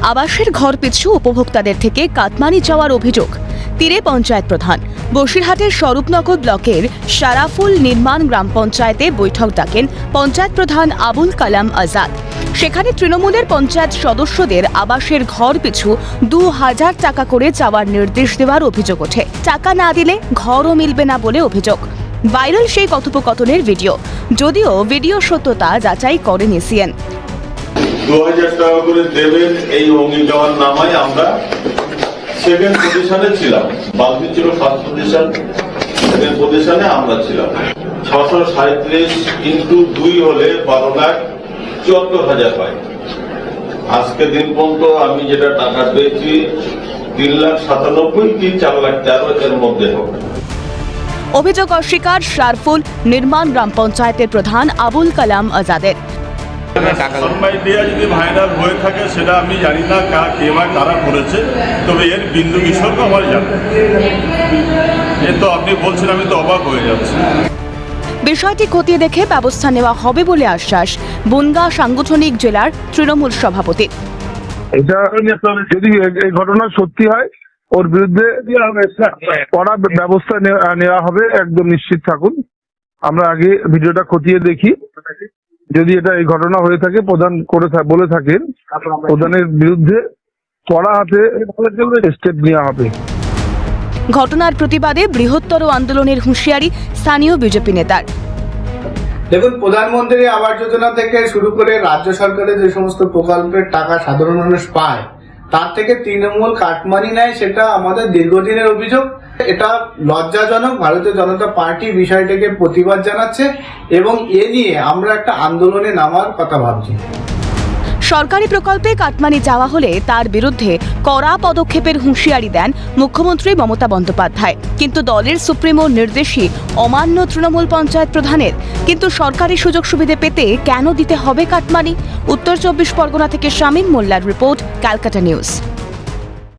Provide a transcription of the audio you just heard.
আবাসের ঘর পিছু উপভোক্তাদের থেকে কাটমানি চাওয়ার অভিযোগ তীরে পঞ্চায়েত প্রধান। বসিরহাটের স্বরূপনগর ব্লকের সারাফুল নির্মাণ গ্রাম পঞ্চায়েতে বৈঠক ডাকেন পঞ্চায়েত প্রধান আবুল কালাম আজাদ। সেখানে তৃণমূলের পঞ্চায়েত সদস্যদের আবাসের ঘর পিছু ২,০০০ টাকা করে চাওয়ার নির্দেশ দেওয়ার অভিযোগ ওঠে। টাকা না দিলে ঘরও মিলবে না বলে অভিযোগ। ভাইরাল সেই কথোপকথনের ভিডিও, যদিও ভিডিও সত্যতা যাচাই করেনি সিএন। ২,০০০ টাকা করে দেবেন এই অঙ্গীকার নামায় আমরা সেকেন্ড পজিশনে ছিলাম। বাকি ছিল ফার্স্ট পজিশন, সেকেন্ড পজিশনে আমরা ছিলাম। ৬৩৭ ইন্টু ২ হলে ১২,৭৪,০০০ হয়। আজকে দিন পর্যন্ত আমি যেটা টাকা পেয়েছি ৩,৯৭,০০০ কি ৪,১৩,০০০ এর মধ্যে হবে। অভিযোগ অস্বীকার সারফুল নির্মাণ গ্রাম পঞ্চায়েতের প্রধান আবুল কালাম আজাদের। সোশ্যাল মিডিয়া যদি ভাইরাল হয়ে থাকে সেটা আমি জানি না কে বা কারা করেছে, তবে এর বিন্দু বিসর্গ আমার জানি। এ তো আপনি বলছেন, আমি তো অবাক হয়ে যাচ্ছি। বিষয়টি খতিয়ে দেখে ব্যবস্থা নেওয়া হবে বলে আশ্বাস বনগাঁ সাংগঠনিক জেলার তৃণমূল সভাপতি। এটা যদি এই ঘটনা সত্যি হয়, ওর বিরুদ্ধে কড়া ব্যবস্থা নেওয়া হবে, একদম নিশ্চিত থাকুন। আমরা আগে ভিডিওটা খতিয়ে দেখি, যদি এটা এই ঘটনা হয়ে থাকে, প্রধান বলে থাকেন, প্রধানের বিরুদ্ধে কড়া হাতে স্টেপ নেওয়া হবে। ঘটনার প্রতিবাদে বৃহত্তর আন্দোলনের হুঁশিয়ারি স্থানীয় বিজেপি নেতার। দেখুন, প্রধানমন্ত্রী আবাস যোজনা থেকে শুরু করে রাজ্য সরকারের যে সমস্ত প্রকল্পের টাকা সাধারণ মানুষ পায়, তার থেকে তৃণমূল কাটমানি নেয়, সেটা আমাদের দীর্ঘদিনের অভিযোগ। এটা লজ্জাজনক। ভারতীয় জনতা পার্টি বিষয়টাকে প্রতিবাদ জানাচ্ছে এবং এ নিয়ে আমরা একটা আন্দোলনে নামার কথা ভাবছি। সরকারি প্রকল্পে কাটমানি চাওয়া হলে তার বিরুদ্ধে কড়া পদক্ষেপের হুঁশিয়ারি দেন মুখ্যমন্ত্রী মমতা বন্দ্যোপাধ্যায়। কিন্তু দলের সুপ্রিমোর নির্দেশই অমান্য তৃণমূল পঞ্চায়েত প্রধানের। কিন্তু সরকারি সুযোগ সুবিধা পেতে কেন দিতে হবে কাটমানি? উত্তর ২৪ পরগনা থেকে শামীম মোল্লার রিপোর্ট, ক্যালকাটা নিউজ।